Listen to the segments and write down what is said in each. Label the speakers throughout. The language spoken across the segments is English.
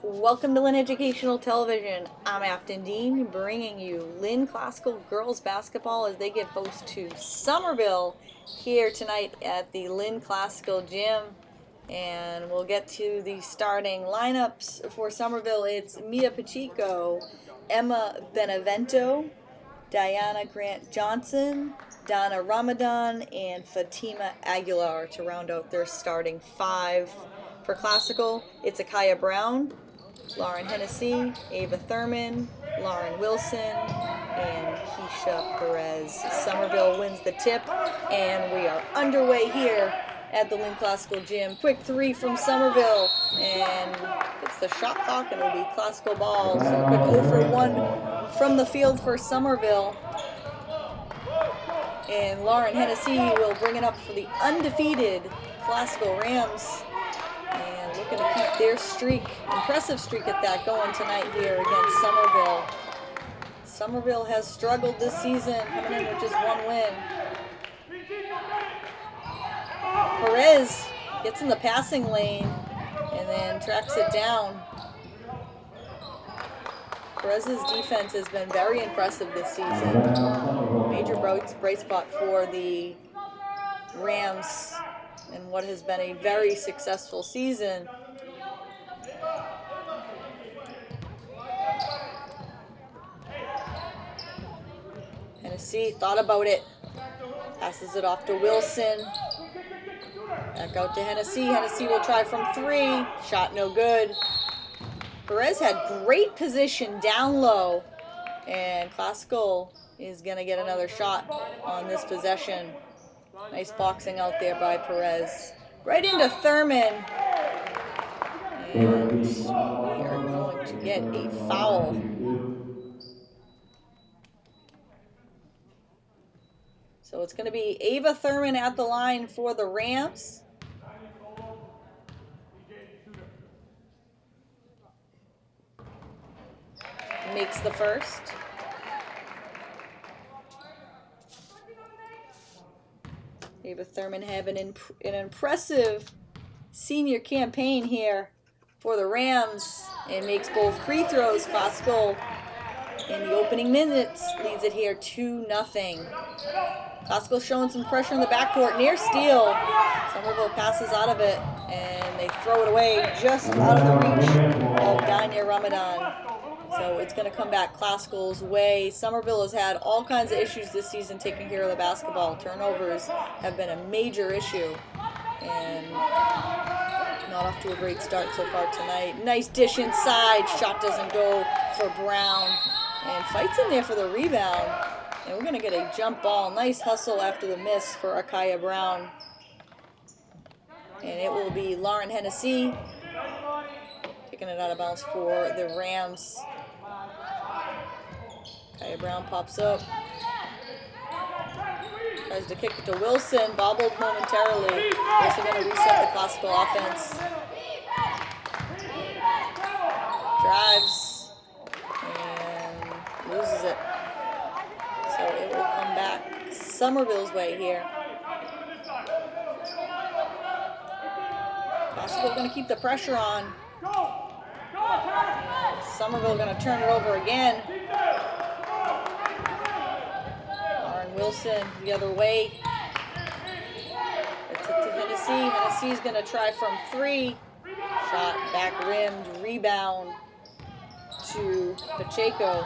Speaker 1: Welcome to Lynn Educational Television. I'm Afton Dean, bringing you Lynn Classical Girls Basketball as they give host to Somerville here tonight at the Lynn Classical Gym. And we'll get to the starting lineups for Somerville. It's Mia Pacheco, Emma Benevento, Diana Grant Johnson, Donna Ramadan, and Fatima Aguilar to round out their starting five. For Classical, it's Akaya Brown, Lauren Hennessy, Ava Thurman, Lauren Wilson, and Keisha Perez. Somerville wins the tip, and we are underway here at the Lynn Classical Gym. Quick three from Somerville, and it's the shot clock, and it'll be Classical ball. So a quick 0 for 1 from the field for Somerville. And Lauren Hennessy will bring it up for the undefeated Classical Rams. And looking to keep their streak, impressive streak at that, going tonight here against Somerville. Somerville has struggled this season, coming in with just one win. Perez gets in the passing lane and then tracks it down. Perez's defense has been very impressive this season. Major bright spot for the Rams in what has been a very successful season. Hennessy thought about it. Passes it off to Wilson. Back out to Hennessy. Hennessy will try from three. Shot no good. Perez had great position down low. And Classical is going to get another shot on this possession. Nice boxing out there by Perez. Right into Thurman. And we are going to get a foul. So it's going to be Ava Thurman at the line for the Rams. Makes the first. Ava Thurman having an impressive senior campaign here for the Rams and makes both free throws. Classical in the opening minutes leads it here 2-0. Classical showing some pressure in the backcourt, near steal. Somerville passes out of it and they throw it away just out of the reach of Danya Ramadan. So it's going to come back Classical's way. Somerville has had all kinds of issues this season taking care of the basketball. Turnovers have been a major issue. And not off to a great start so far tonight. Nice dish inside. Shot doesn't go for Brown. And fights in there for the rebound. And we're going to get a jump ball. Nice hustle after the miss for Akaya Brown. And it will be Lauren Hennessy taking it out of bounds for the Rams. Akaya Brown pops up. Tries to kick it to Wilson. Bobbled momentarily. Also going to reset the Classical offense. Drives. And loses it. So it will come back Somerville's way here. Classical going to keep the pressure on. And Somerville going to turn it over again. Lauren Wilson the other way. It's to Hennessy. Hennessy's going to try from three. Shot back rimmed. Rebound to Pacheco.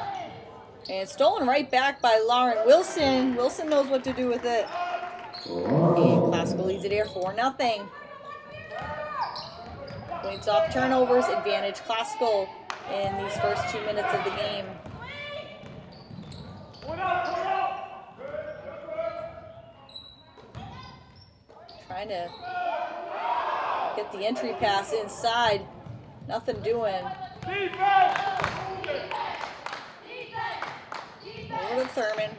Speaker 1: And stolen right back by Lauren Wilson. Wilson knows what to do with it. And Classical leads it here 4-0. Points off turnovers, advantage Classical in these first 2 minutes of the game. Trying to get the entry pass inside. Nothing doing. Over to Thurman.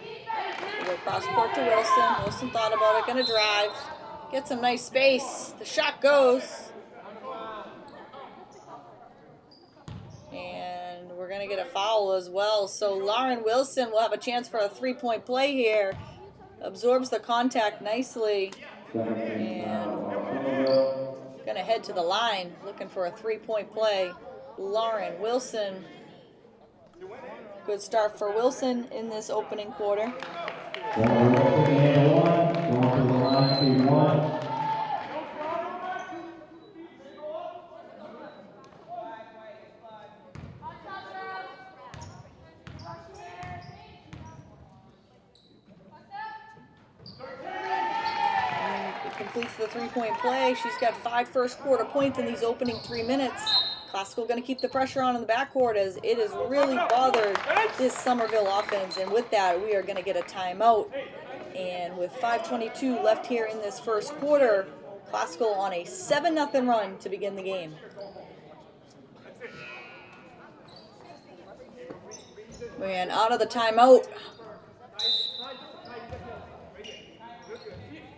Speaker 1: We go cross court to Wilson. Wilson thought about it, gonna drive. Get some nice space. The shot goes. And we're gonna get a foul as well. So Lauren Wilson will have a chance for a three-point play here. Absorbs the contact nicely. And gonna head to the line looking for a three-point play. Lauren. Wilson. Good start for Wilson in this opening quarter. Completes the three-point play. She's got 5 first quarter points in these opening 3 minutes. Classical going to keep the pressure on in the backcourt as it has really bothered this Somerville offense. And with that, we are going to get a timeout. And with 5:22 left here in this first quarter, Classical on a 7-0 run to begin the game. And out of the timeout,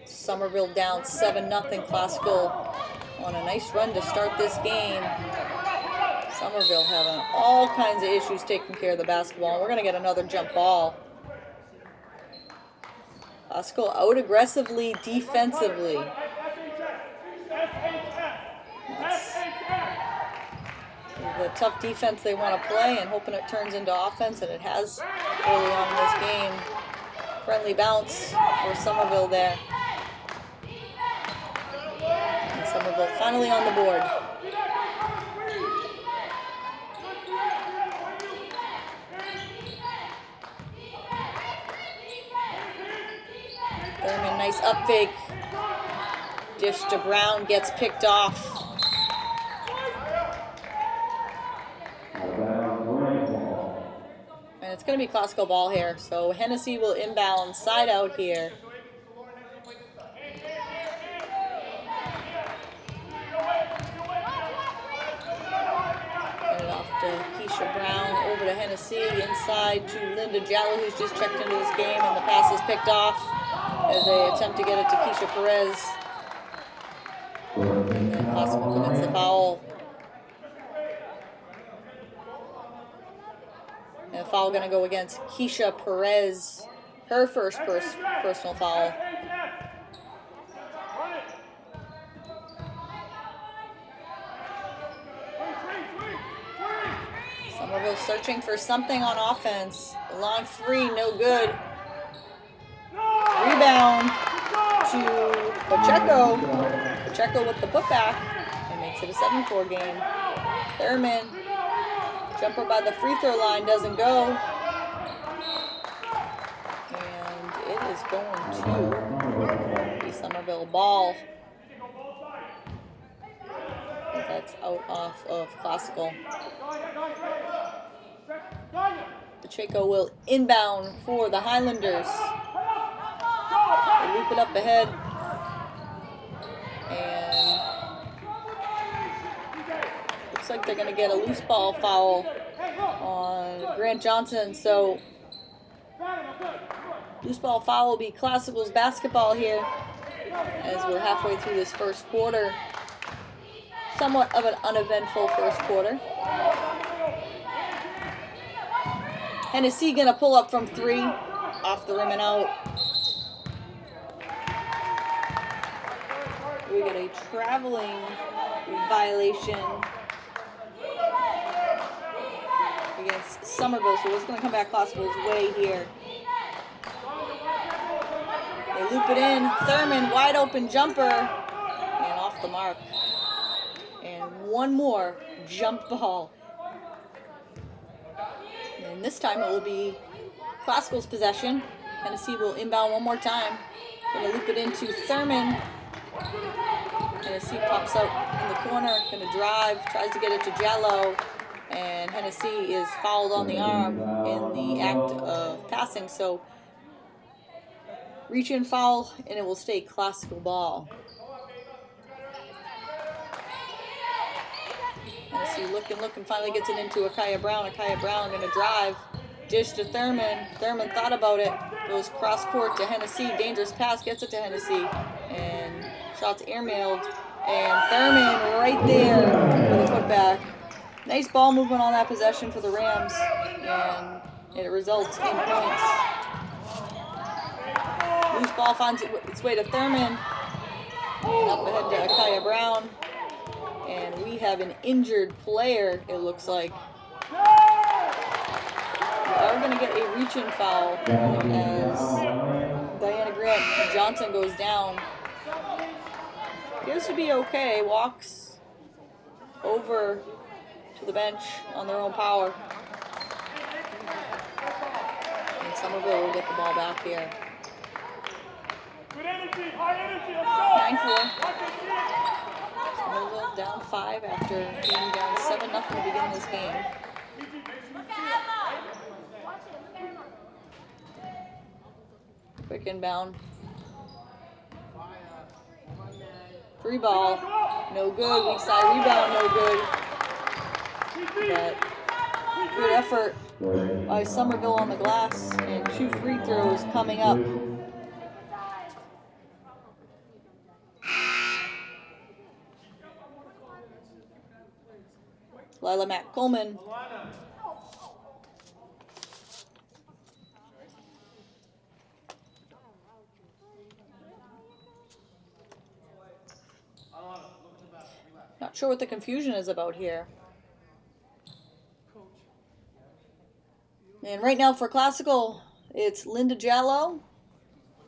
Speaker 1: Somerville down 7-0. Classical on a nice run to start this game. Somerville having all kinds of issues taking care of the basketball. We're going to get another jump ball. Classical out aggressively defensively. That's the tough defense they want to play and hoping it turns into offense, and it has early on in this game. Friendly bounce for Somerville there. And Somerville finally on the board. Thurman, nice up fake. Dish to Brown, gets picked off. And it's going to be Classical ball here. So Hennessy will inbound side out here. Get it off to Keisha Brown, over to Hennessy, inside to Linda Jallo, who's just checked into this game, and the pass is picked off as they attempt to get it to Keisha Perez. And then Classical commits the foul. And the foul going to go against Keisha Perez, her first personal foul. Somerville searching for something on offense. Long three, no good. Rebound to Pacheco. Pacheco with the putback and makes it a 7-4 game. Thurman, jumper by the free throw line doesn't go. And it is going to be Somerville ball. That's out off of Classical. Pacheco will inbound for the Highlanders. They loop it up ahead. And looks like they're going to get a loose ball foul on Grant Johnson. So loose ball foul will be Classical's basketball here as we're halfway through this first quarter. Somewhat of an uneventful first quarter. Hennessy going to pull up from 3, off the rim and out. We got a traveling violation against Somerville, so it's going to come back Classical's way here. They loop it in. Thurman, wide open jumper, and off the mark. And one more jump ball. And this time it will be Classical's possession. Hennessy will inbound one more time. Going to loop it into Thurman. Hennessy pops out in the corner. Going to drive. Tries to get it to Jallo. And Hennessy is fouled on the arm in the act of passing. So reach in foul, and it will stay Classical ball. Hennessy looking, finally gets it into Akaya Brown. Akaya Brown going to drive. Dish to Thurman. Thurman thought about it. Goes cross court to Hennessy. Dangerous pass, gets it to Hennessy. And shots airmailed. And Thurman right there for the putback. Nice ball movement on that possession for the Rams. And it results in points. Loose ball finds its way to Thurman. And up ahead to Akaya Brown. And we have an injured player, it looks like. We are going to get a reach-in foul as Diana Grant Johnson goes down. Appears to be okay. Walks over to the bench on their own power. And Somerville will get the ball back here. 9-4. Somerville down 5 after being down 7-0 to begin this game. Quick inbound. Free ball, no good. Weak side rebound, no good. But good effort by Somerville on the glass, and 2 free throws coming up. Lila Mack Coleman. Not sure what the confusion is about here. And right now for Classical, it's Linda Jallo,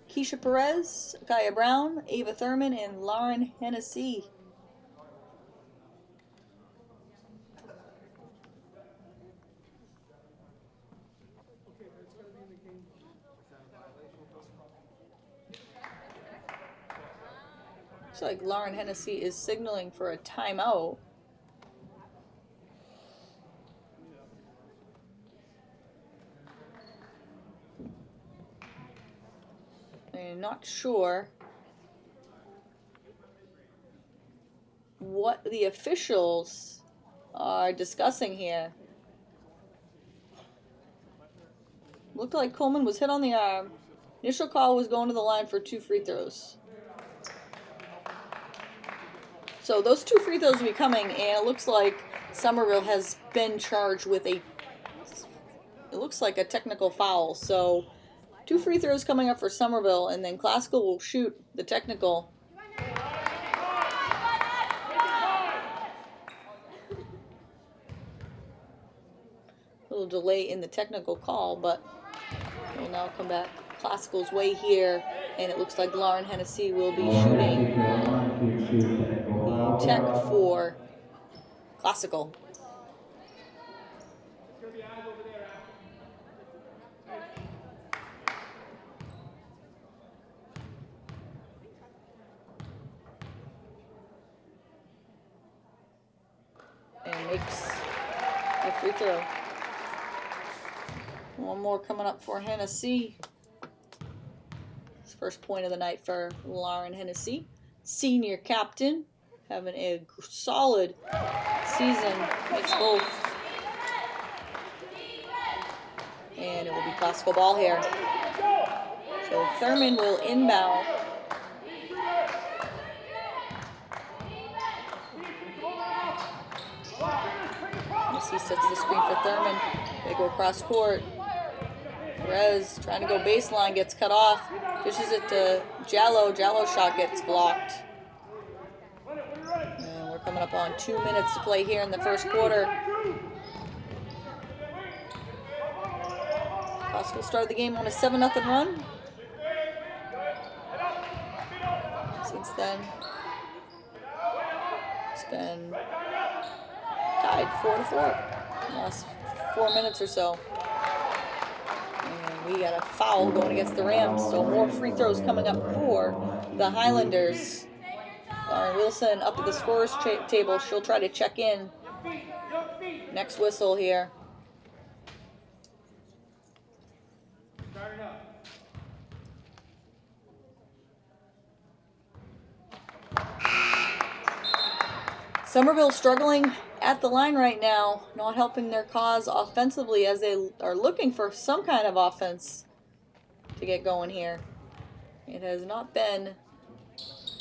Speaker 1: Keisha Perez, Kaya Brown, Ava Thurman, and Lauren Hennessy. Looks like Lauren Hennessy is signaling for a timeout. I'm not sure what the officials are discussing here. Looked like Coleman was hit on the arm. Initial call was going to the line for 2 free throws. So those 2 free throws will be coming, and it looks like Somerville has been charged with it looks like a technical foul. So 2 free throws coming up for Somerville, and then Classical will shoot the technical. A little delay in the technical call, but we'll now come back Classical's way here, and it looks like Lauren Hennessy will be shooting the tech for Classical. And makes a free throw. One more coming up for Hennessy. First point of the night for Lauren Hennessy, senior captain, having a solid season, makes both. And it will be Classical ball here. So Thurman will inbound. Hennessy sets the screen for Thurman. They go across court. Perez trying to go baseline, gets cut off. Dishes it to Jallo. Jallo shot gets blocked. And we're coming up on 2 minutes to play here in the first quarter. Classical started the game on a 7-0 run. Since then, it's been tied 4-4 in the last 4 minutes or so. We got a foul going against the Rams, so more free throws coming up for the Highlanders. Lauren Wilson up at the scorer's table. She'll try to check in. Next whistle here. Somerville struggling at the line right now, not helping their cause offensively as they are looking for some kind of offense to get going here. It has not been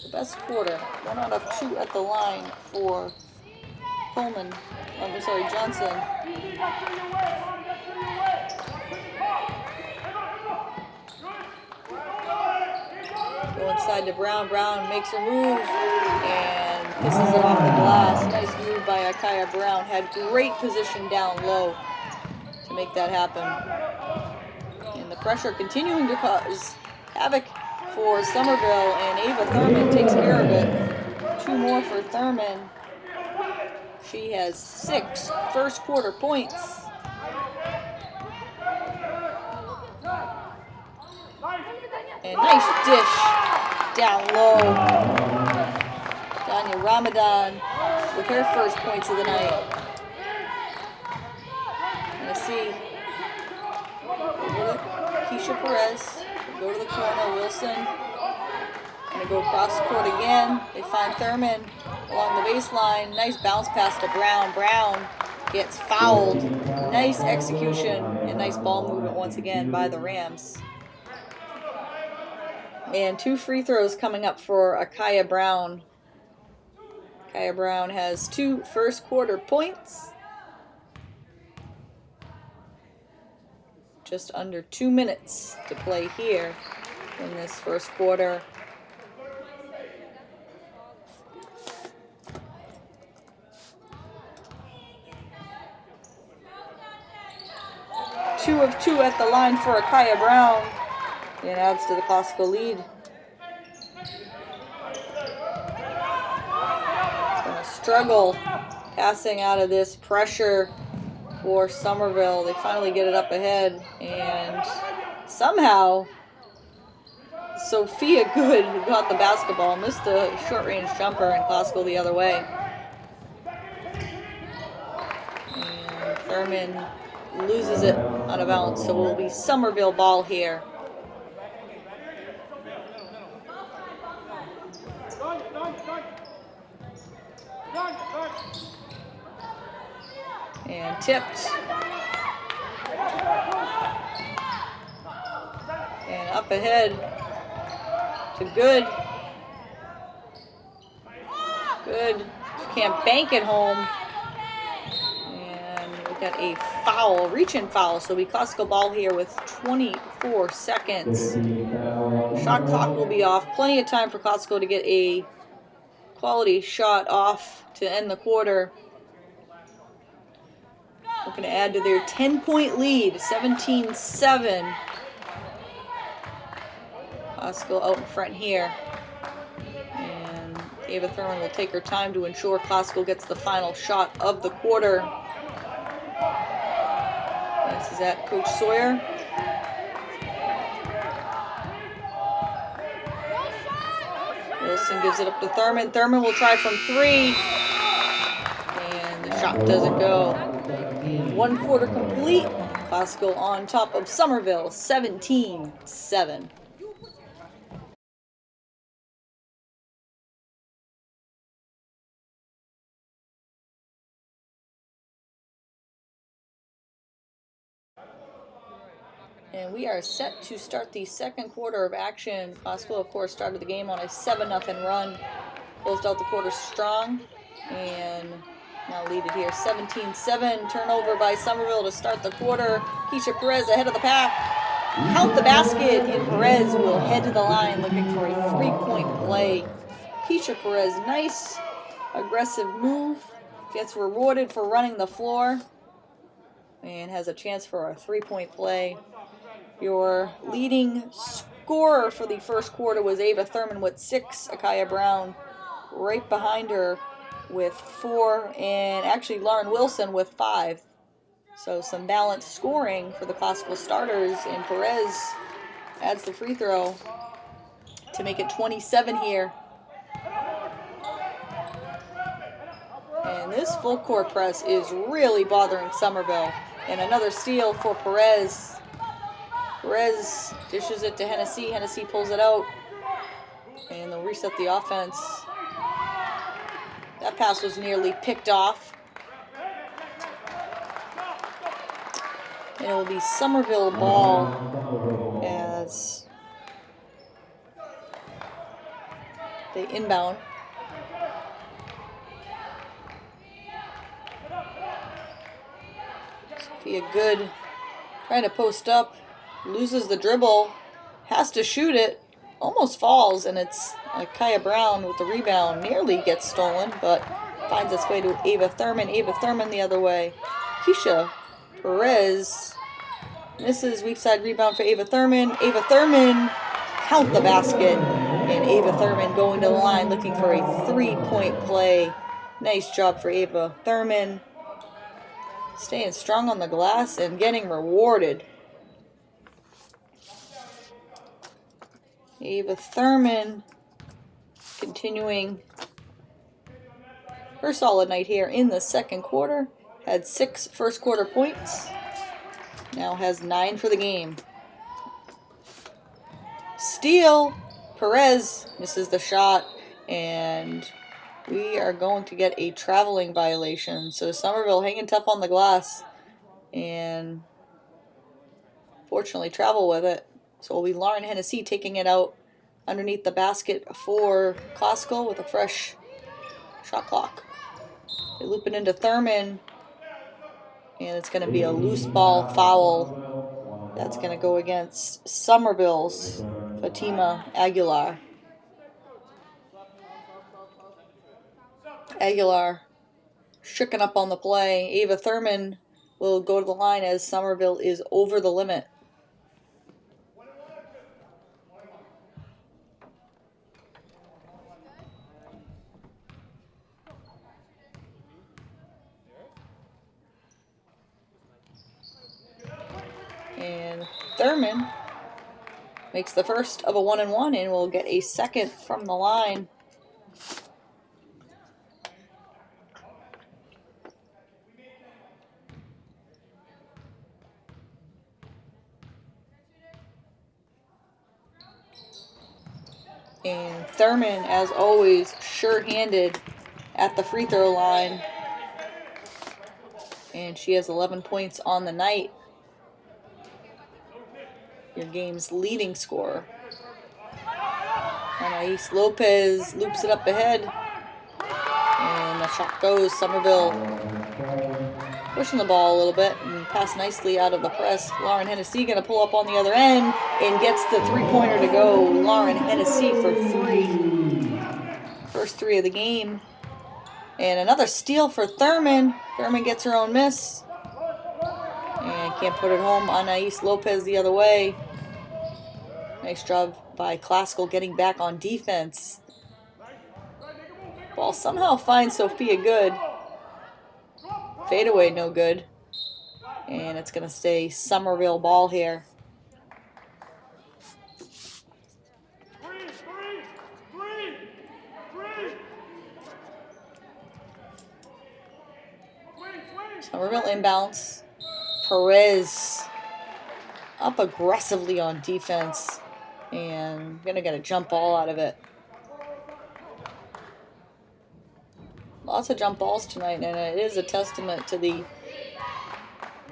Speaker 1: the best quarter. 1 out of 2 at the line for Coleman. I'm sorry, Johnson. Go inside to Brown. Brown makes her move, and Kisses it off the glass. Nice move by Akaya Brown. Had great position down low to make that happen. And the pressure continuing to cause havoc for Somerville, and Ava Thurman takes care of it. 2 more for Thurman. She has 6 first quarter points. And nice dish down low. Danya Ramadan with her first points of the night. And I see Keisha Perez. Go to the corner, Wilson. Gonna go across the court again. They find Thurman along the baseline. Nice bounce pass to Brown. Brown gets fouled. Nice execution and nice ball movement once again by the Rams. And 2 free throws coming up for Akaya Brown. Akaya Brown has 2 first quarter points. Just under 2 minutes to play here in this first quarter. Two of 2 at the line for Akaya Brown. And adds to the classical lead. It's going to struggle passing out of this pressure for Somerville. They finally get it up ahead, and somehow Sophia Good, who got the basketball, missed the short-range jumper, and classical the other way. And Thurman loses it out of bounds, so it will be Somerville ball here. And tipped. And up ahead to Good. Good. Can't bank it home. And we got a foul, reach-in foul. So we classical ball here with 24 seconds. Shot clock will be off. Plenty of time for classical to get a quality shot off to end the quarter. Looking to add to their 10-point lead, 17-7. Classical out in front here. And Ava Thurman will take her time to ensure Classical gets the final shot of the quarter. This is at Coach Sawyer. Wilson gives it up to Thurman. Thurman will try from 3. And the shot doesn't go. 1 quarter complete. Classical on top of Somerville, 17-7. And we are set to start the second quarter of action. Classical, of course, started the game on a 7-0 run. Closed out the quarter strong. And now lead it here, 17-7. Turnover by Somerville to start the quarter. Keisha Perez ahead of the pack. Count the basket, and Perez will head to the line looking for a 3-point play. Keisha Perez, nice aggressive move. Gets rewarded for running the floor. And has a chance for a 3-point play. Your leading scorer for the first quarter was Ava Thurman with 6. Akaya Brown right behind her with 4. And actually Lauren Wilson with 5. So some balanced scoring for the Classical starters. And Perez adds the free throw to make it 27 here. And this full court press is really bothering Somerville. And another steal for Perez. Perez dishes it to Hennessy. Hennessy pulls it out. And they'll reset the offense. That pass was nearly picked off. And it will be Somerville ball as they inbound. Sophia Good trying to post up. Loses the dribble, has to shoot it. almost falls, and it's Kaya Brown with the rebound. Nearly gets stolen, but finds its way to Ava Thurman. Ava Thurman the other way. Keisha Perez misses. Weak side rebound for Ava Thurman. Ava Thurman count the basket. And Ava Thurman going to the line looking for a 3-point play. Nice job for Ava Thurman. Staying strong on the glass and getting rewarded. Ava Thurman continuing her solid night here in the second quarter. Had 6 first quarter points. Now has 9 for the game. Steal. Perez misses the shot, and we are going to get a traveling violation. So Somerville hanging tough on the glass, and fortunately travel with it. So it'll be Lauren Hennessy taking it out underneath the basket for Classical with a fresh shot clock. They loop it into Thurman, and it's going to be a loose ball foul. That's going to go against Somerville's Fatima Aguilar. Aguilar stricken up on the play. Ava Thurman will go to the line as Somerville is over the limit. And Thurman makes the first of a 1-and-1 and will get a second from the line. And Thurman, as always, sure-handed at the free throw line. And she has 11 points on the night. Your game's leading scorer. Anais Lopez loops it up ahead. And the shot goes. Somerville pushing the ball a little bit and pass nicely out of the press. Lauren Hennessy going to pull up on the other end and gets the three-pointer to go. Lauren Hennessy for 3. First 3 of the game. And another steal for Thurman. Thurman gets her own miss. And can't put it home. Anais Lopez the other way. Nice job by Classical getting back on defense. Ball somehow finds Sophia Good. Fadeaway no good. And it's going to stay Somerville ball here. Somerville inbounds. Perez up aggressively on defense. And going to get a jump ball out of it. Lots of jump balls tonight, and it is a testament to the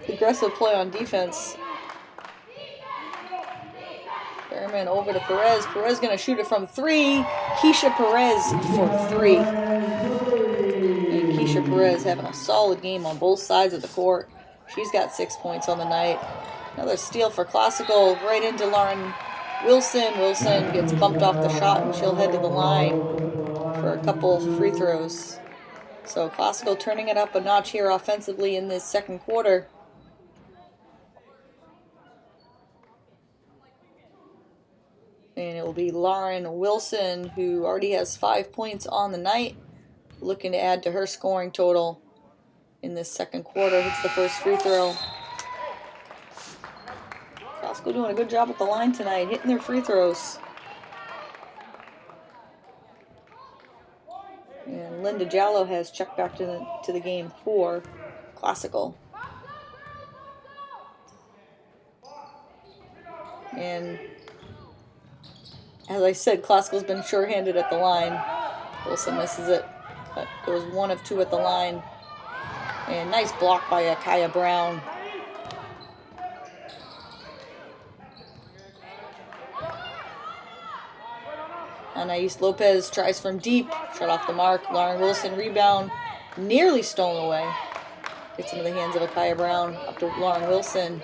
Speaker 1: aggressive play on defense. Behrman over to Perez. Perez going to shoot it from 3. Keisha Perez for 3. And Keisha Perez having a solid game on both sides of the court. She's got 6 points on the night. Another steal for Classical right into Lauren Wilson. Wilson gets bumped off the shot, and she'll head to the line for a couple free throws. So Classical turning it up a notch here offensively in this second quarter. And it will be Lauren Wilson, who already has 5 points on the night, looking to add to her scoring total in this second quarter. Hits the first free throw. Classical doing a good job at the line tonight, hitting their free throws. And Linda Jallo has checked back to the game for Classical. And as I said, Classical's been sure-handed at the line. Wilson misses it, but goes 1 of 2 at the line. And nice block by Akaya Brown. Anais Lopez tries from deep, shot off the mark. Lauren Wilson rebound, nearly stolen away. Gets into the hands of Akaya Brown, up to Lauren Wilson.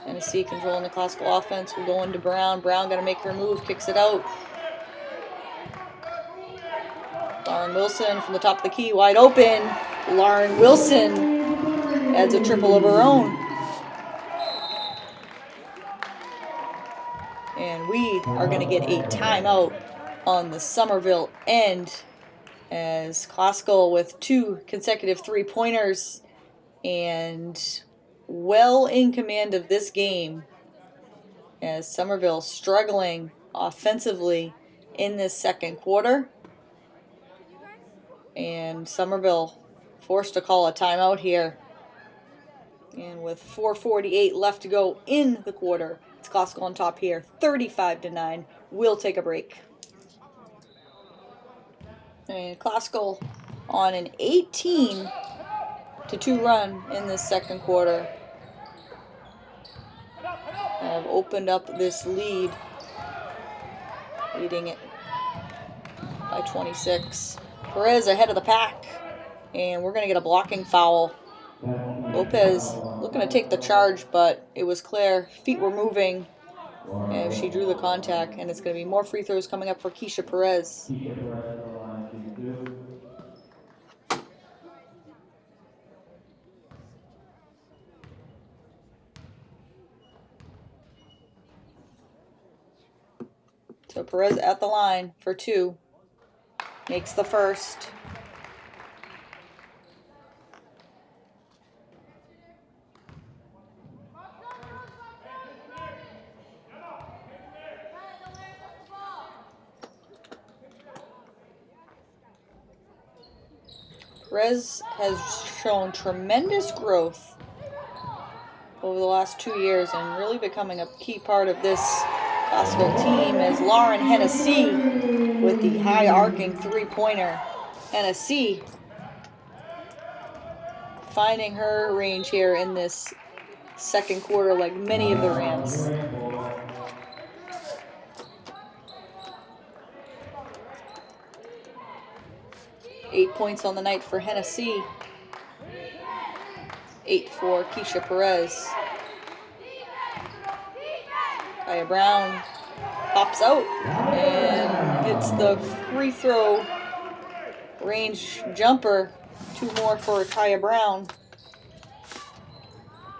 Speaker 1: Tennessee controlling the Classical offense. We'll go into Brown. Brown got to make her move. Kicks it out. Lauren Wilson from the top of the key. Wide open. Lauren Wilson adds a triple of her own. And we are going to get a timeout on the Somerville end, as Classical with 2 consecutive 3-pointers and well in command of this game, as Somerville struggling offensively in this second quarter. And Somerville forced to call a timeout here. And with 4:48 left to go in the quarter, it's Classical on top here, 35-9. We'll take a break. And Classical on an 18-2 run in this second quarter have opened up this lead, leading it by 26. Perez ahead of the pack, and we're going to get a blocking foul. Lopez looking to take the charge, but it was clear feet were moving as she drew the contact, and it's going to be more free throws coming up for Keisha Perez. So Perez at the line for 2. Makes the first. Perez has shown tremendous growth over the last 2 years and really becoming a key part of this Classical team, as Lauren Hennessy with the high arcing 3-pointer. Hennessy finding her range here in this second quarter, like many of the Rams. Eight points on the night for Hennessy. 8 for Keisha Perez. Kaya Brown pops out and hits the free throw range jumper. 2 more for Kaya Brown.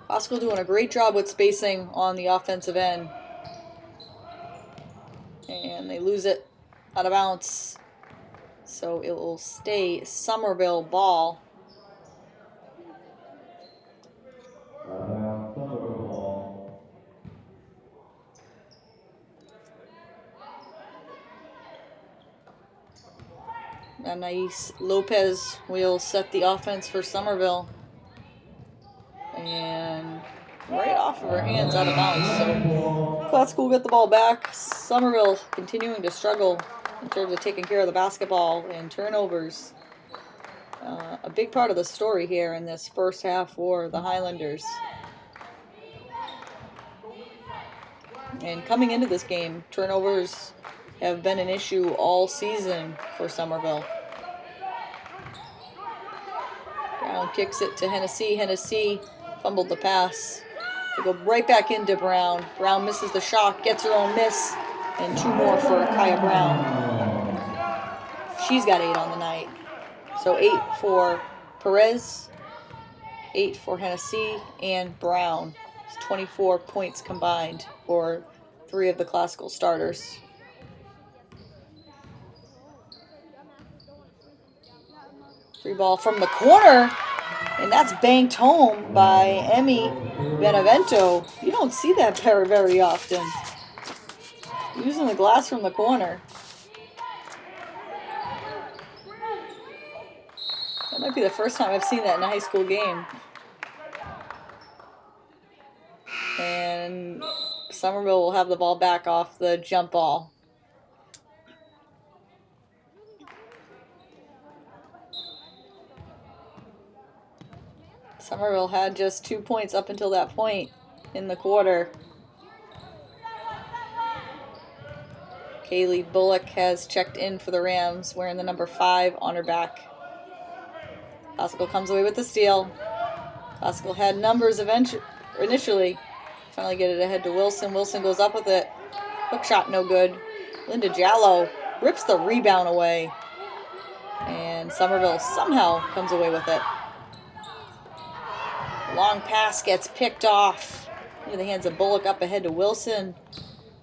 Speaker 1: Classical doing a great job with spacing on the offensive end. And they lose it out of bounds. So it will stay Somerville ball. Anais Lopez will set the offense for Somerville. And right off of her hands, out of bounds. So Classical will get the ball back. Somerville continuing to struggle in terms of taking care of the basketball and turnovers. A big part of the story here in this first half for the Highlanders. And coming into this game, turnovers have been an issue all season for Somerville. Brown kicks it to Hennessy. Hennessy fumbled the pass. They go right back into Brown. Brown misses the shot, gets her own miss, and 2 more for Kaya Brown. She's got 8 on the night. So 8 for Perez, 8 for Hennessy, and Brown. It's 24 points combined for 3 of the Classical starters. Free ball from the corner, and that's banked home by Emmy Benevento. You don't see that very, very often. Using the glass from the corner. That might be the first time I've seen that in a high school game. And Somerville will have the ball back off the jump ball. Somerville had just 2 points up until that point in the quarter. Kaylee Bullock has checked in for the Rams, wearing the number 5 on her back. Classical comes away with the steal. Classical had numbers initially, Finally get it ahead to Wilson. Wilson goes up with it. Hook shot no good. Linda Jallo rips the rebound away. And Somerville somehow comes away with it. Long pass gets picked off. Into the hands of Bullock up ahead to Wilson.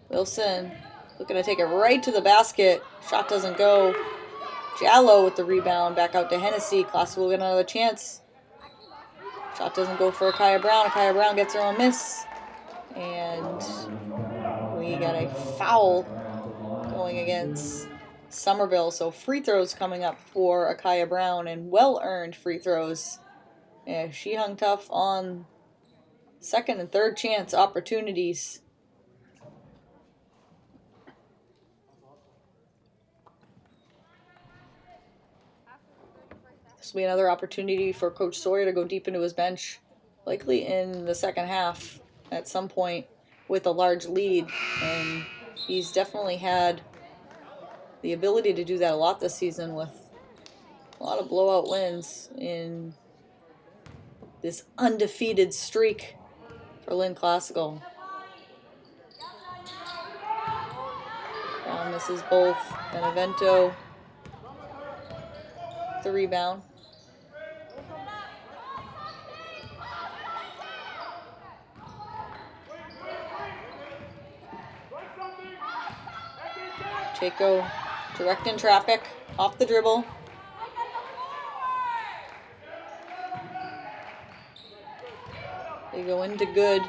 Speaker 1: Wilson looking to take it right to the basket. Shot doesn't go. Jallo with the rebound. Back out to Hennessy. Classical will get another chance. Shot doesn't go for Akaya Brown. Akaya Brown gets her own miss. And we got a foul going against Somerville. So free throws coming up for Akaya Brown, and well-earned free throws. Yeah, she hung tough on second and third chance opportunities. This will be another opportunity for Coach Sawyer to go deep into his bench, likely in the second half at some point with a large lead. And he's definitely had the ability to do that a lot this season with a lot of blowout wins in this undefeated streak for Lynn Classical. Brown misses both. Benevento, the rebound. Chaco directing traffic off the dribble. They go into Good.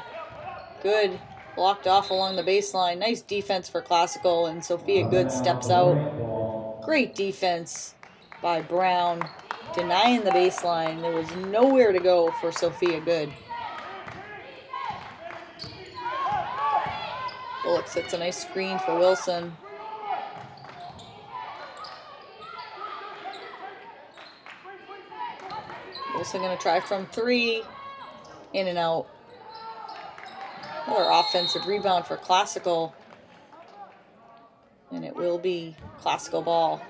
Speaker 1: Good blocked off along the baseline. Nice defense for Classical, and Sophia Good steps out. Great defense by Brown, denying the baseline. There was nowhere to go for Sophia Good. Bullock sets a nice screen for Wilson. Wilson going to try from three. In and out. Another offensive rebound for Classical. And it will be Classical ball.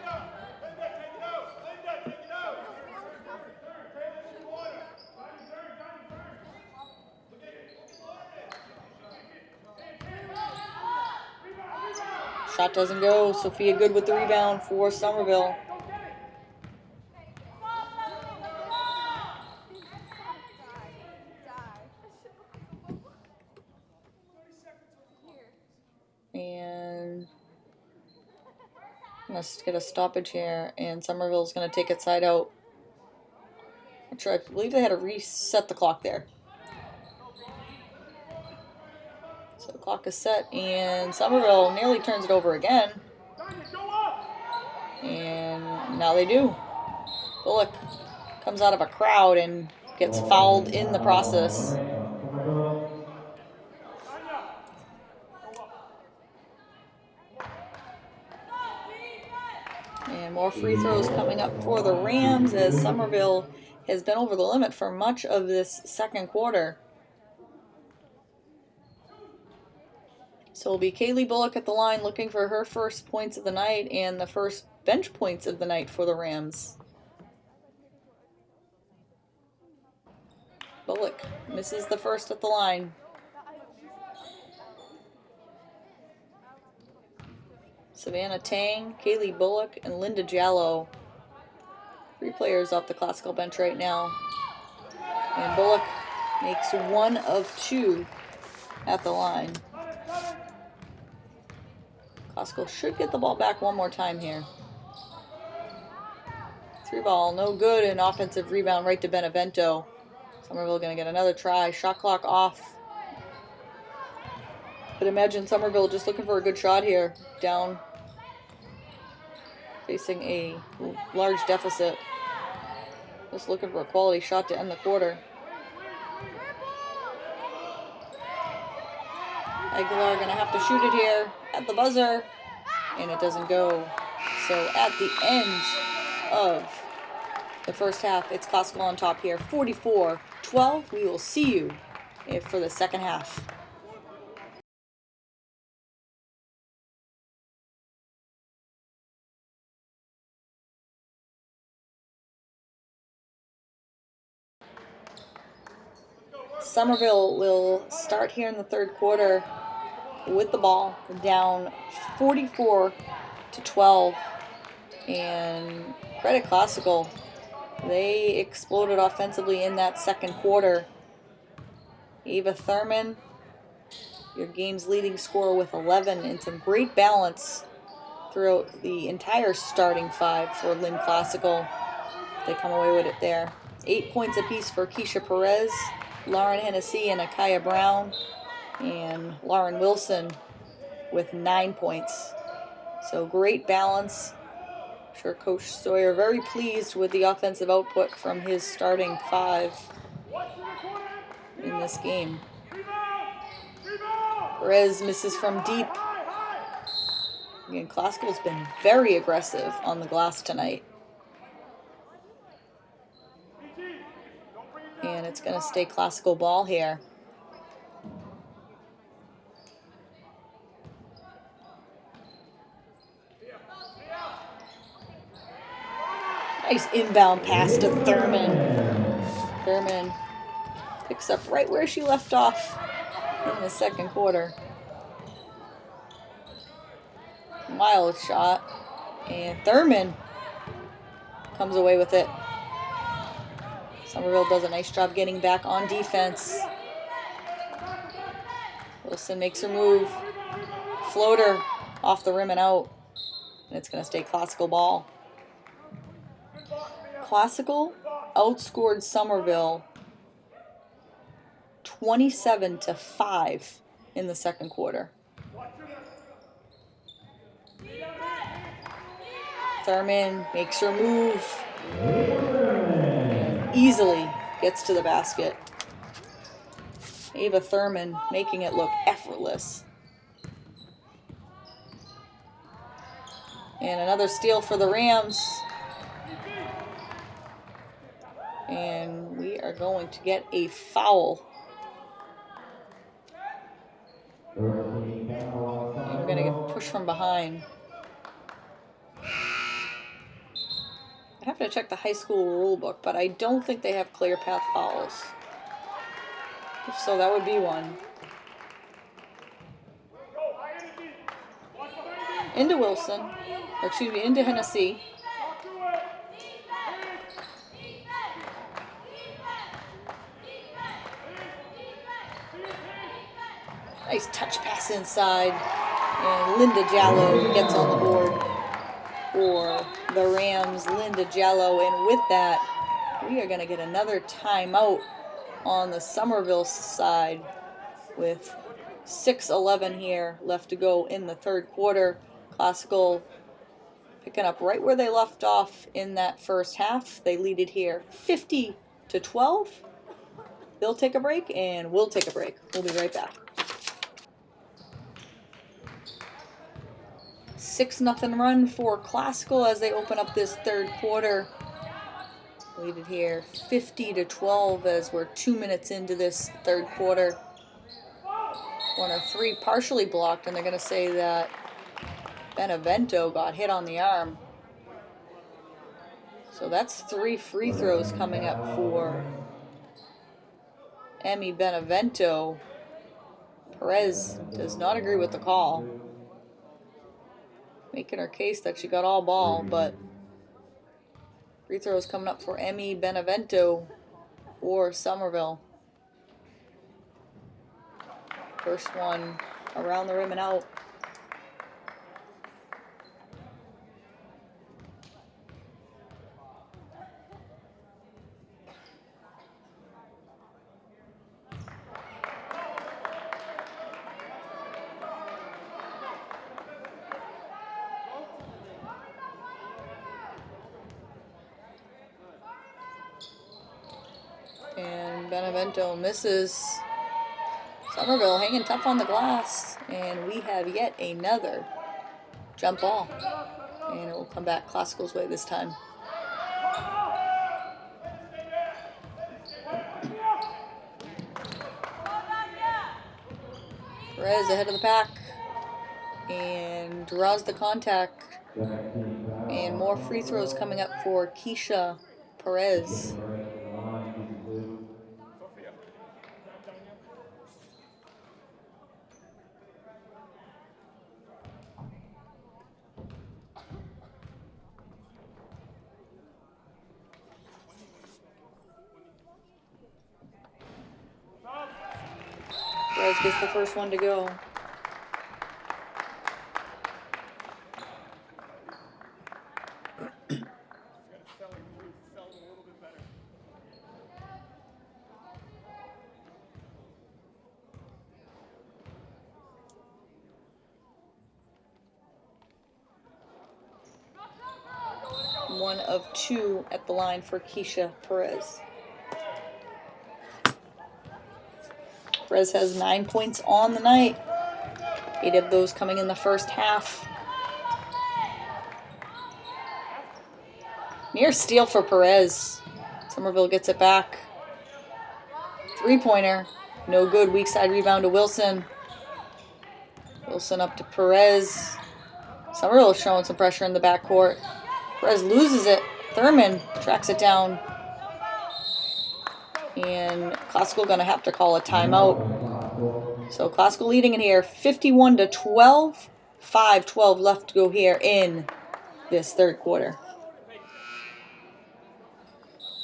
Speaker 1: Shot doesn't go. Sophia Good with the rebound for Somerville. And let's get a stoppage here, and Somerville's going to take it side out. I believe they had to reset the clock there. So the clock is set, and Somerville nearly turns it over again. And now they do. Bullock comes out of a crowd and gets fouled in the process. And more free throws coming up for the Rams as Somerville has been over the limit for much of this second quarter. So it'll be Kaylee Bullock at the line looking for her first points of the night and the first bench points of the night for the Rams. Bullock misses the first at the line. Savannah Tang, Kaylee Bullock, and Linda Jallo. 3 players off the Classical bench right now. And Bullock makes 1 of 2 at the line. Classical should get the ball back one more time here. 3 ball, no good, an offensive rebound right to Benevento. Somerville going to get another try. Shot clock off. But imagine Somerville just looking for a good shot here. Down. Facing a large deficit. Just looking for a quality shot to end the quarter. Aguilar going to have to shoot it here at the buzzer. And it doesn't go. So at the end of the first half, it's Classical on top here. 44-12. We will see you for the second half. Somerville will start here in the third quarter with the ball, down 44-12. And credit Classical, they exploded offensively in that second quarter. Ava Thurman, your game's leading scorer with 11, and some great balance throughout the entire starting five for Lynn Classical. They come away with it there. 8 points apiece for Keisha Perez, Lauren Hennessy, and Akaya Brown, and Lauren Wilson with 9 points. So great balance. I'm sure Coach Sawyer very pleased with the offensive output from his starting five in this game. Perez misses from deep. Again, Classical's been very aggressive on the glass tonight. And it's going to stay Classical ball here. Nice inbound pass to Thurman. Thurman picks up right where she left off in the second quarter. Wild shot. And Thurman comes away with it. Somerville does a nice job getting back on defense. Wilson makes her move. Floater off the rim and out. And it's going to stay Classical ball. Classical outscored Somerville 27-5 in the second quarter. Thurman makes her move. Easily gets to the basket. Ava Thurman making it look effortless. And another steal for the Rams. And we are going to get a foul. And we're going to get pushed from behind. I'd have to check the high school rule book, but I don't think they have clear path fouls. If so, that would be one. Into Wilson, or excuse me, into Hennessy. Nice touch pass inside. And Linda Jallo gets on the board for the Rams. Linda Jallo. And with that, we are going to get another timeout on the Somerville side with 6:11 here left to go in the third quarter. Classical picking up right where they left off in that first half. They lead it here 50-12. They'll take a break and we'll take a break. We'll be right back. 6-0 run for Classical as they open up this third quarter. Lead it here 50-12 as we're 2 minutes into this third quarter. Corner three partially blocked, and they're going to say that Benevento got hit on the arm. So that's 3 free throws coming up for Emmy Benevento. Perez does not agree with the call, making her case that she got all ball, but free throws coming up for Emmy Benevento or Somerville. First one around the rim and out. And Benevento misses. Somerville hanging tough on the glass. And we have yet another jump ball. And it will come back Classical's way this time. Perez ahead of the pack. And draws the contact. And more free throws coming up for Keisha Perez. gets the first one to go. One of two at the line for Keisha Perez. Perez has 9 points on the night. 8 of those coming in the first half. Near steal for Perez. Somerville gets it back. 3-pointer. No good. Weak side rebound to Wilson. Wilson up to Perez. Somerville showing some pressure in the backcourt. Perez loses it. Thurman tracks it down. And Classical going to have to call a timeout. So Classical leading in here 51-12. 5:12 left to go here in this third quarter.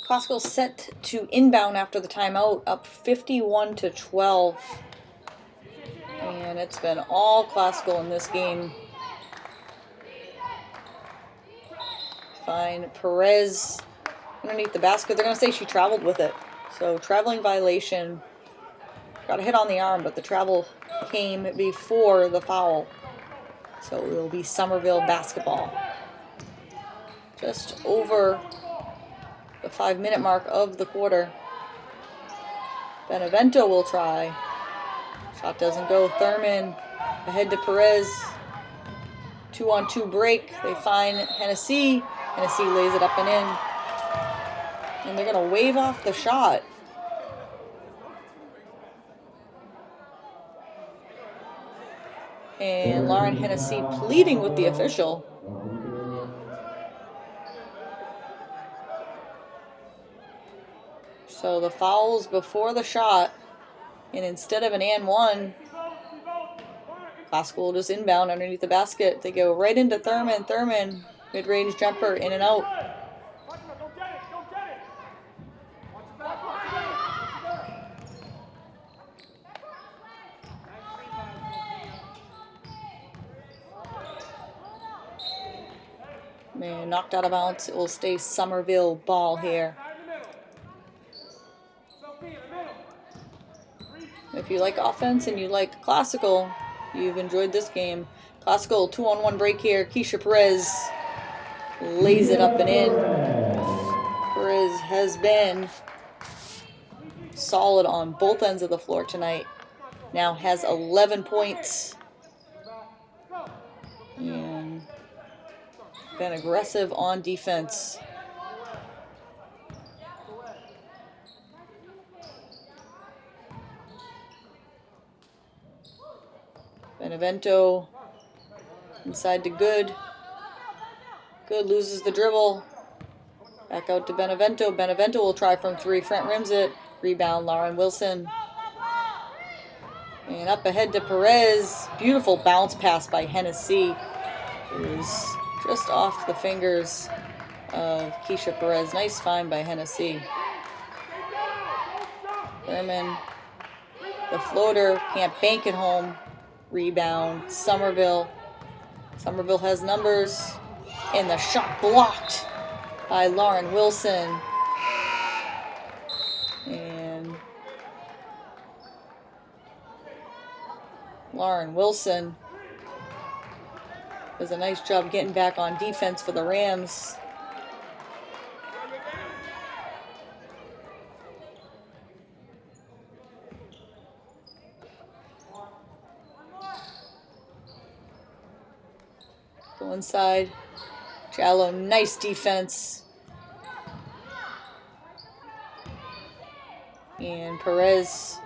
Speaker 1: Classical set to inbound after the timeout, up 51-12. And it's been all Classical in this game. Fine. Perez underneath the basket. They're going to say she traveled with it. So traveling violation. Got a hit on the arm, but the travel came before the foul. So it will be Somerville basketball. Just over the 5-minute mark of the quarter. Benevento will try. Shot doesn't go. Thurman ahead to Perez. 2-on-2 break. They find Hennessy. Hennessy lays it up and in. And they're going to wave off the shot. And Lauren Hennessy pleading with the official. So the foul's before the shot. And instead of an and one, Classical will just inbound underneath the basket. They go right into Thurman. Thurman, mid-range jumper, in and out. Man, knocked out of bounds. It will stay Somerville ball here. If you like offense and you like Classical, you've enjoyed this game. Classical 2-on-1 break here. Keisha Perez lays it up and in. Perez has been solid on both ends of the floor tonight. Now has 11 points. And been aggressive on defense. Benevento inside to Good. Good loses the dribble. Back out to Benevento. Benevento will try from 3. Front rims it. Rebound Lauren Wilson. And up ahead to Perez. Beautiful bounce pass by Hennessy. It was just off the fingers of Keisha Perez. Nice find by Hennessy. Thurman. The floater. Can't bank it home. Rebound. Somerville. Somerville has numbers. And the shot blocked by Lauren Wilson. And Lauren Wilson does a nice job getting back on defense for the Rams. Go inside. Jallo, nice defense. And Perez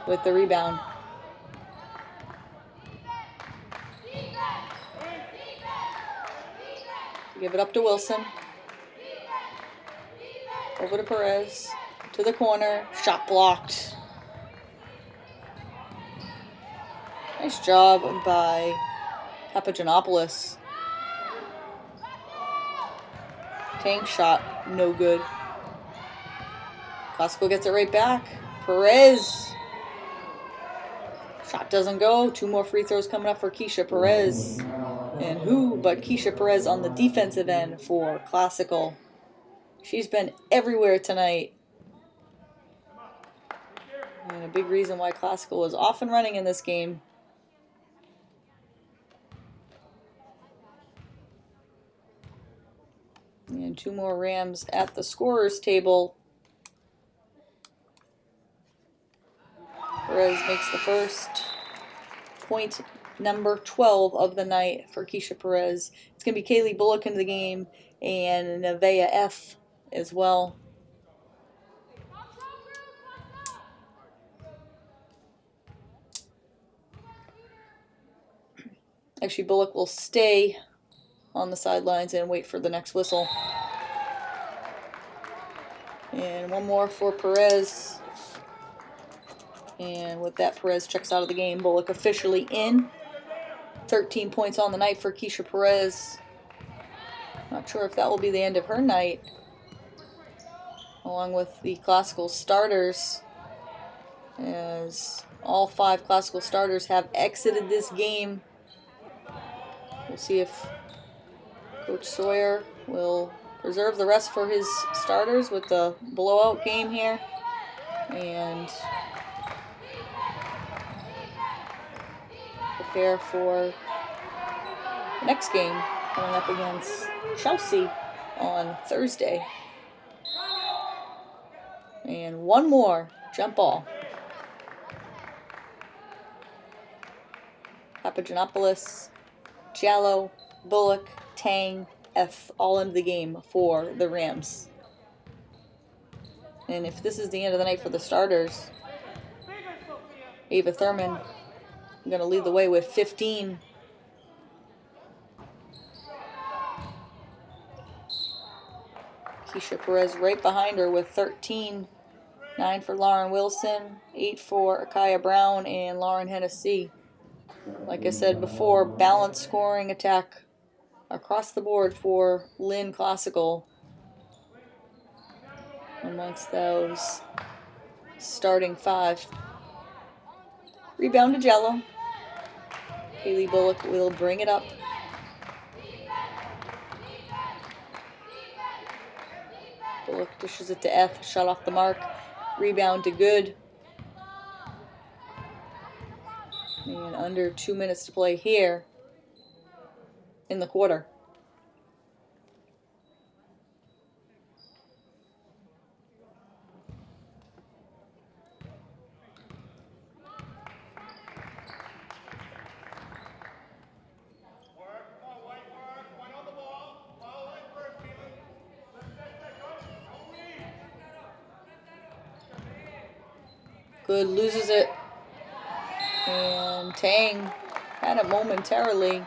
Speaker 1: with the rebound. Give it up to Wilson. Over to Perez. To the corner. Shot blocked. Nice job by Papagiannopoulos. Tank shot, no good. Classical gets it right back. Perez doesn't go. 2 more free throws coming up for Keisha Perez. And who but Keisha Perez on the defensive end for Classical. She's been everywhere tonight. And a big reason why Classical is off and running in this game. And 2 more Rams at the scorer's table. Perez makes the first point, number 12 of the night for Keisha Perez. It's going to be Kaylee Bullock into the game and Nevaeh F. as well. Actually, Bullock will stay on the sidelines and wait for the next whistle. And 1 more for Perez. And with that, Perez checks out of the game. Bullock officially in. 13 points on the night for Keisha Perez. Not sure if that will be the end of her night. Along with the Classical starters, as all 5 Classical starters have exited this game. We'll see if Coach Sawyer will preserve the rest for his starters with the blowout game here. And prepare for the next game coming up against Chelsea on Thursday. And 1 more jump ball. Papagiannopoulos, Jallo, Bullock, Tang, F, all into the game for the Rams. And if this is the end of the night for the starters, Ava Thurman going to lead the way with 15. Keisha Perez right behind her with 13. 9 for Lauren Wilson, 8 for Akaya Brown, and Lauren Hennessy. Like I said before, balanced scoring attack across the board for Lynn Classical amongst those starting 5. Rebound to Jallo. Kaylee Bullock will bring it up. Bullock dishes it to F, shot off the mark. Rebound to Good. And under 2 minutes to play here in the quarter. Good loses it. And Tang had it momentarily.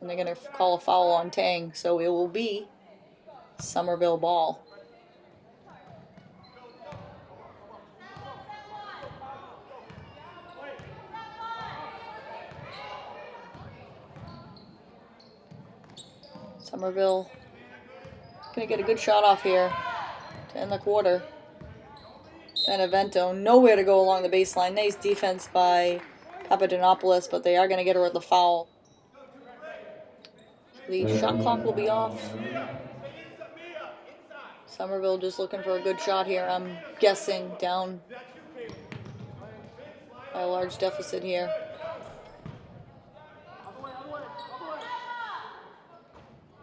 Speaker 1: And they're going to call a foul on Tang, so it will be Somerville ball. Somerville going to get a good shot off here to end the quarter. Benevento, nowhere to go along the baseline. Nice defense by Papagiannopoulos, but they are going to get her with the foul. The shot clock will be off. Somerville just looking for a good shot here. I'm guessing down by a large deficit here.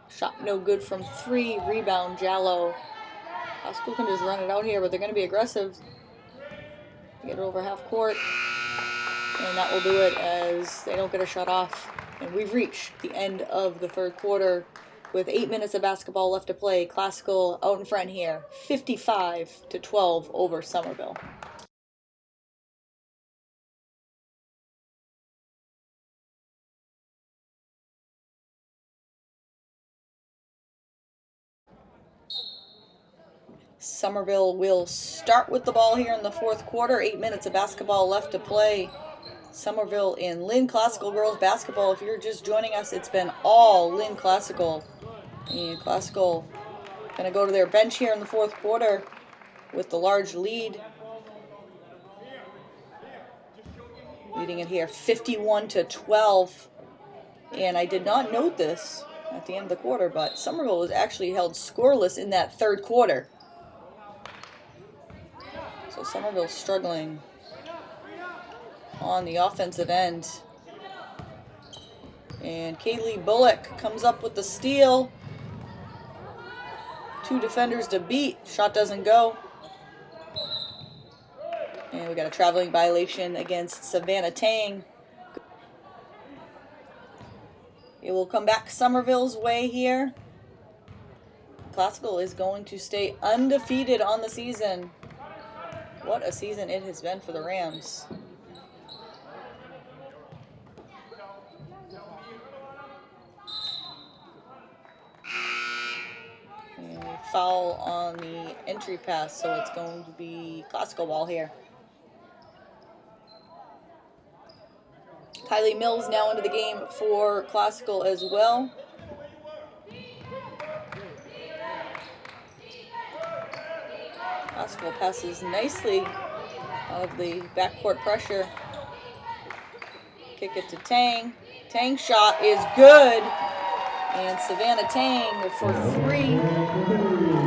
Speaker 1: Shot no good from 3. Rebound, Jallo. Classical can just run it out here, but they're going to be aggressive. Get it over half court. And that will do it as they don't get a shot off. And we've reached the end of the third quarter with 8 minutes of basketball left to play. Classical out in front here, 55-12 over Somerville. Somerville will start with the ball here in the fourth quarter. 8 minutes of basketball left to play. Somerville in Lynn Classical girls basketball. If you're just joining us, it's been all Lynn Classical. And Classical going to go to their bench here in the fourth quarter with the large lead. leading it here 51-12. And I did not note this at the end of the quarter, but Somerville was actually held scoreless in that third quarter. So Somerville struggling on the offensive end. And Kaylee Bullock comes up with the steal. 2 defenders to beat. Shot doesn't go. And we got a traveling violation against Savannah Tang. It will come back Somerville's way here. Classical is going to stay undefeated on the season. What a season it has been for the Rams. And a foul on the entry pass, so it's going to be Classical ball here. Kylie Mills now into the game for Classical as well. Classical passes nicely out of the backcourt pressure. Kick it to Tang. Tang's shot is good. And Savannah Tang for 3.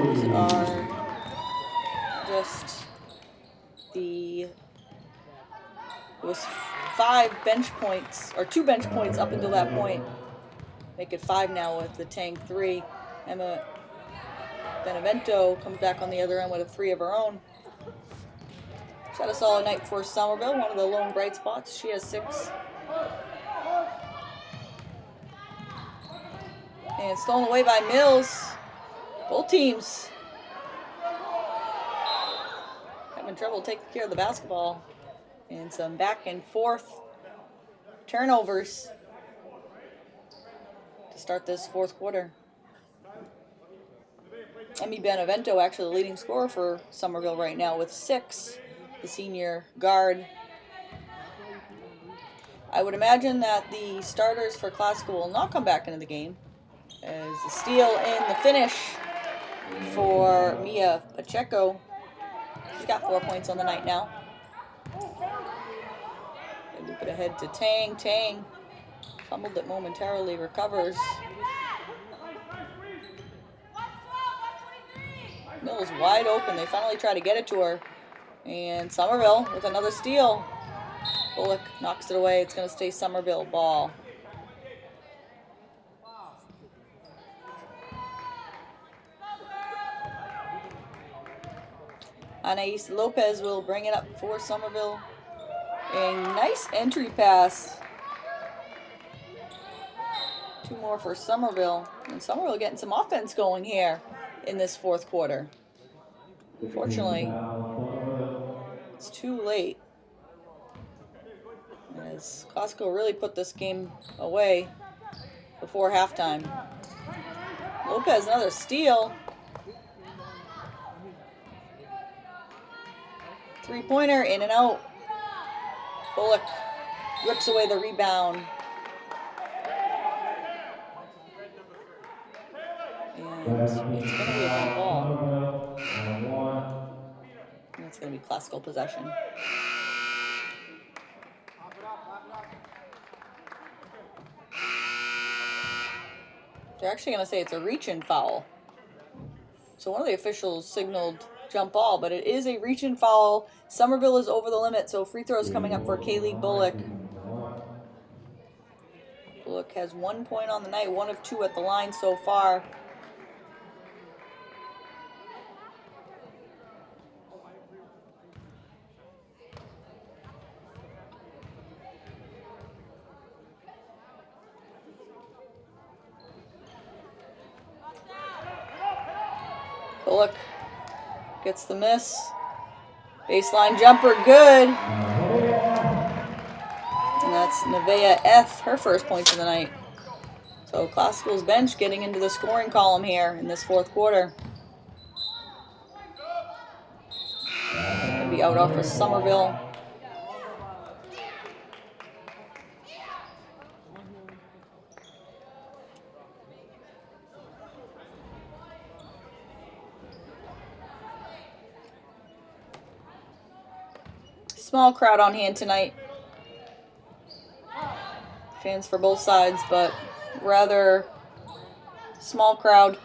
Speaker 1: Those are just it was 5 bench points, or 2 bench points up until that point. Make it 5 now with the Tang 3. Emma Benevento comes back on the other end with a 3 of her own. She's had a solid night for Somerville, one of the lone bright spots. She has 6. And stolen away by Mills. Both teams having trouble taking care of the basketball. And some back and forth turnovers to start this fourth quarter. Emmy Benevento actually the leading scorer for Somerville right now with 6, the senior guard. I would imagine that the starters for Classical will not come back into the game, as the steal in the finish for Mia Pacheco. She's got 4 points on the night now. They loop it ahead to Tang. Tang fumbled it momentarily, recovers. Mills wide open. They finally try to get it to her. And Somerville with another steal. Bullock knocks it away. It's going to stay Somerville ball. Anais Lopez will bring it up for Somerville. A nice entry pass. 2 more for Somerville. And Somerville getting some offense going here in this fourth quarter. Unfortunately, it's too late, as Classical really put this game away before halftime. Lopez, another steal. 3-pointer, in and out. Bullock rips away the rebound. And it's going to be a ball. And it's going to be Classical possession. They're actually going to say it's a reach-in foul. So one of the officials signaled jump ball, but it is a reach-in foul. Somerville is over the limit, so free throws coming up for Kaylee Bullock. Bullock has 1 point on the night, 1 of 2 at the line so far. Bullock gets the miss. Baseline jumper, good. And that's Nevaeh F., her first points of the night. So Classical's bench getting into the scoring column here in this fourth quarter. Gonna be out off of Somerville. Small crowd on hand tonight Fans for both sides, but rather small crowd.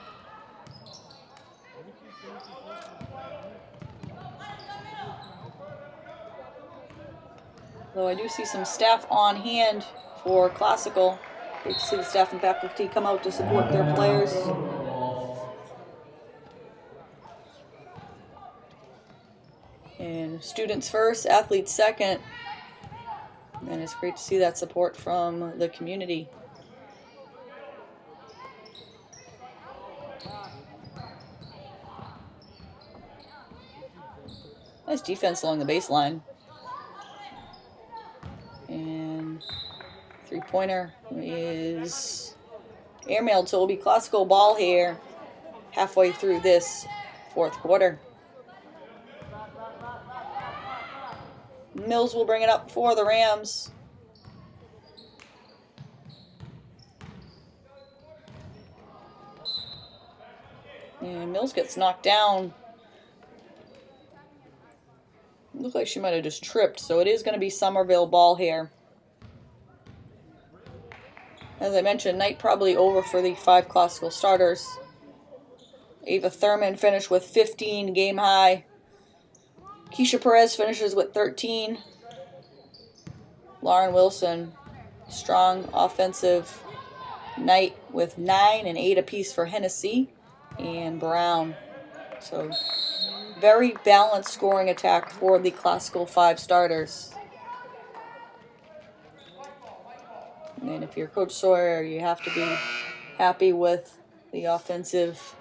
Speaker 1: Though I do see some staff on hand for Classical. Great to see the staff and faculty come out to support their players. And students first, athletes second. And it's great to see that support from the community. Nice defense along the baseline. And three-pointer is airmailed, so it'll be Classical ball here halfway through this fourth quarter. Mills will bring it up for the Rams. And Mills gets knocked down. Looks like she might have just tripped, so it is going to be Somerville ball here. As I mentioned, night probably over for the 5 Classical starters. Ava Thurman finished with 15 game high. Keisha Perez finishes with 13. Lauren Wilson, strong offensive night with 9 and 8 apiece for Hennessy and Brown. So very balanced scoring attack for the Classical 5 starters. And if you're Coach Sawyer, you have to be happy with the offensive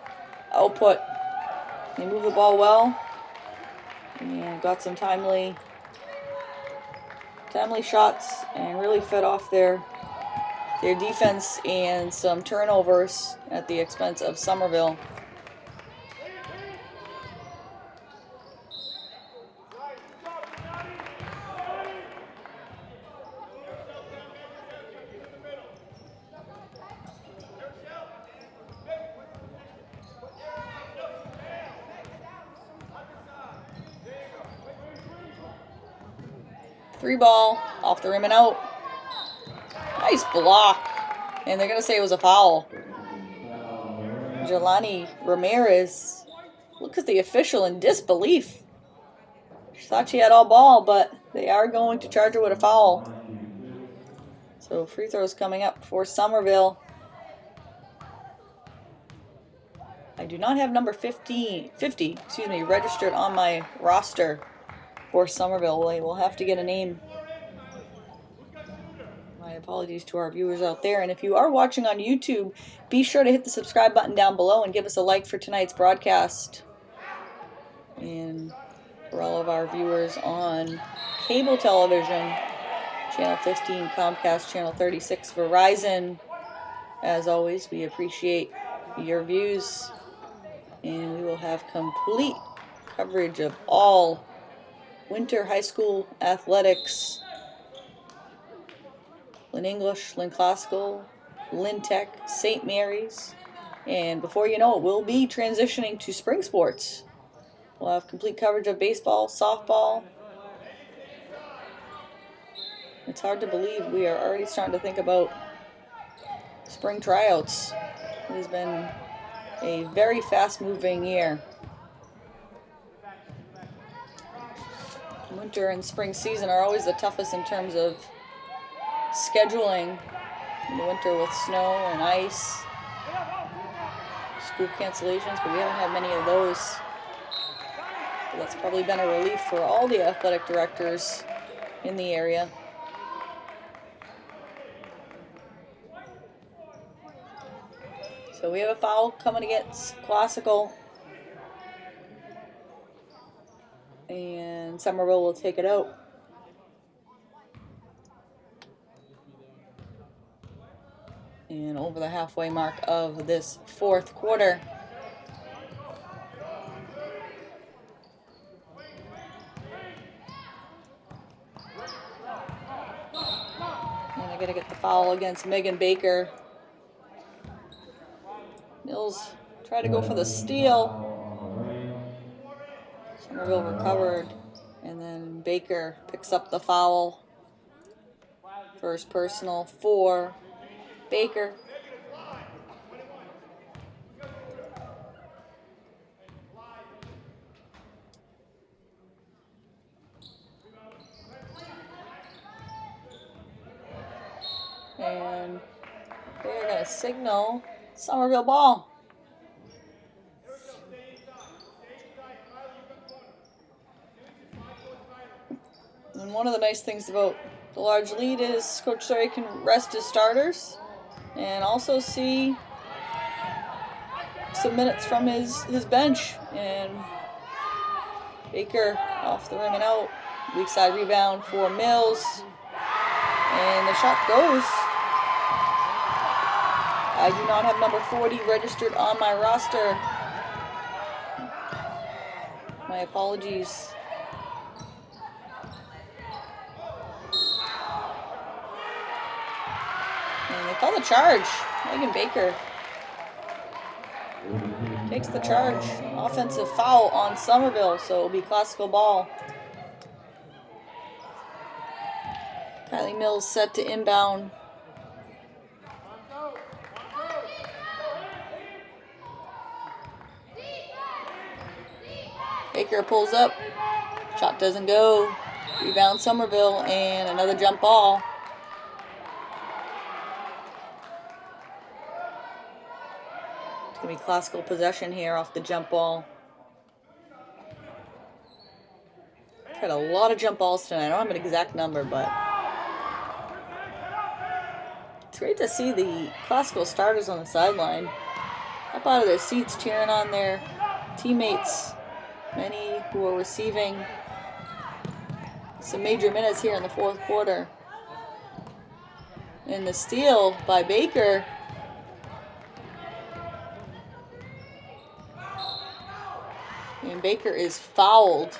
Speaker 1: output. They move the ball well and got some timely shots and really fed off their defense and some turnovers at the expense of Somerville. Three ball, off the rim and out. Nice block. And they're going to say it was a foul. Jelani Ramirez looks at the official in disbelief. She thought she had all ball, but they are going to charge her with a foul. So free throws coming up for Somerville. I do not have number 50 registered on my roster for Somerville. We'll have to get a name. My apologies to our viewers out there. And if you are watching on YouTube, be sure to hit the subscribe button down below and give us a like for tonight's broadcast. And for all of our viewers on cable television, Channel 15, Comcast, Channel 36, Verizon, as always, we appreciate your views. And we will have complete coverage of all winter high school athletics. Lynn English, Lynn Classical, Lynn Tech, St. Mary's. And before you know it, we'll be transitioning to spring sports. We'll have complete coverage of baseball, softball. It's hard to believe we are already starting to think about spring tryouts. It has been a very fast-moving year. Winter and spring season are always the toughest in terms of scheduling. In the winter with snow and ice, school cancellations, but we haven't had many of those. So that's probably been a relief for all the athletic directors in the area. So we have a foul coming against Classical. And Somerville will take it out. And over the halfway mark of this fourth quarter. And I gotta get the foul against Megan Baker. Mills tried to go for the steal. Somerville recovered, and then Baker picks up the foul First personal for Baker. And they're going to signal Somerville ball. And one of the nice things about the large lead is Coach Sawyer can rest his starters and also see some minutes from his bench. And Baker off the rim and out. Weak side rebound for Mills. And the shot goes. I do not have number 40 registered on my roster. My apologies. And they call the charge. Megan Baker takes the charge. Offensive foul on Somerville, so it'll be classical ball. Kylie Mills set to inbound. Baker pulls up. Shot doesn't go. Rebound Somerville and another jump ball. It's going to be classical possession here off the jump ball. Had a lot of jump balls tonight. I don't have an exact number, but it's great to see the classical starters on the sideline up out of their seats cheering on their teammates. Many who are receiving some major minutes here in the fourth quarter. And the steal by Baker. And Baker is fouled.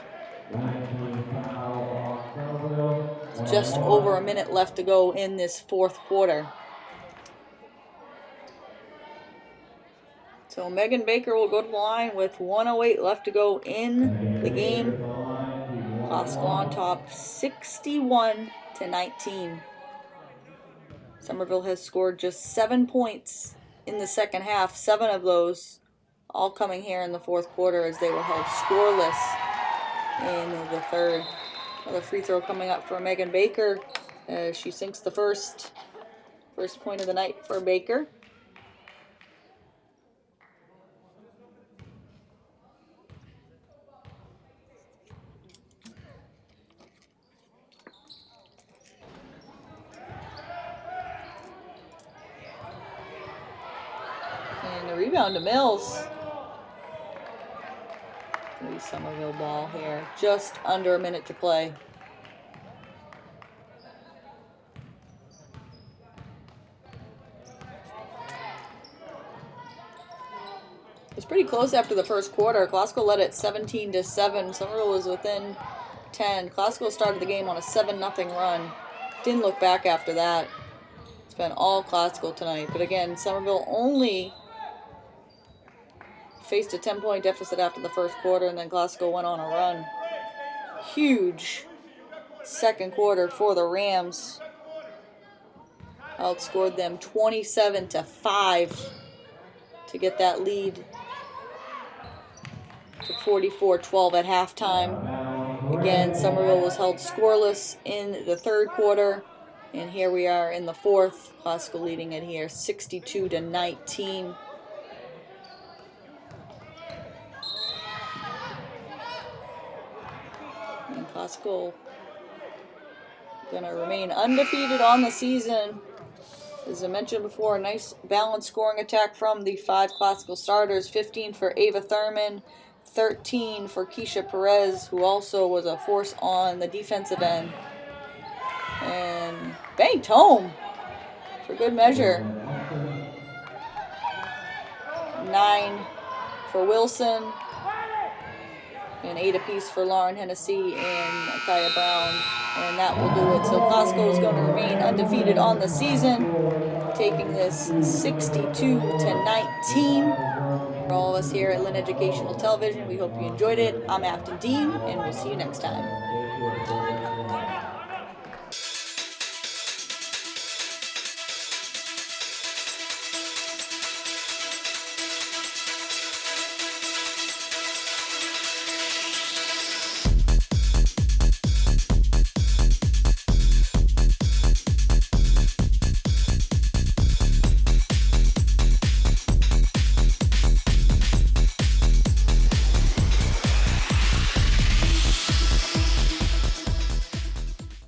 Speaker 1: Just over a minute left to go in this fourth quarter. So Megan Baker will go to the line with 1:08 left to go in the game. Classical on top, 61-19. Somerville has scored just 7 points in the second half. 7 of those all coming here in the fourth quarter as they were held scoreless in the third. Another free throw coming up for Megan Baker as she sinks the first point of the night for Baker. And the rebound to Mills. Maybe Somerville ball here. Just under a minute to play. It was pretty close after the first quarter. Classical led at 17-7. Somerville was within 10. Classical started the game on a 7-0 run. Didn't look back after that. It's been all Classical tonight. But again, Somerville only faced a 10-point deficit after the first quarter, and then Classical went on a run. Huge second quarter for the Rams. Outscored them 27-5 to get that lead to 44-12 at halftime. Again, Somerville was held scoreless in the third quarter, and here we are in the fourth. Classical leading it here 62-19. And Classical going to remain undefeated on the season. As I mentioned before, a nice balanced scoring attack from the 5 Classical starters. 15 for Ava Thurman, 13 for Keisha Perez, who also was a force on the defensive end. And banked home for good measure. 9 for Wilson. And 8 apiece for Lauren Hennessy and Kaya Brown. And that will do it. So Classical is going to remain undefeated on the season, taking this 62-19. For all of us here at Lynn Educational Television, we hope you enjoyed it. I'm Afton Dean, and we'll see you next time.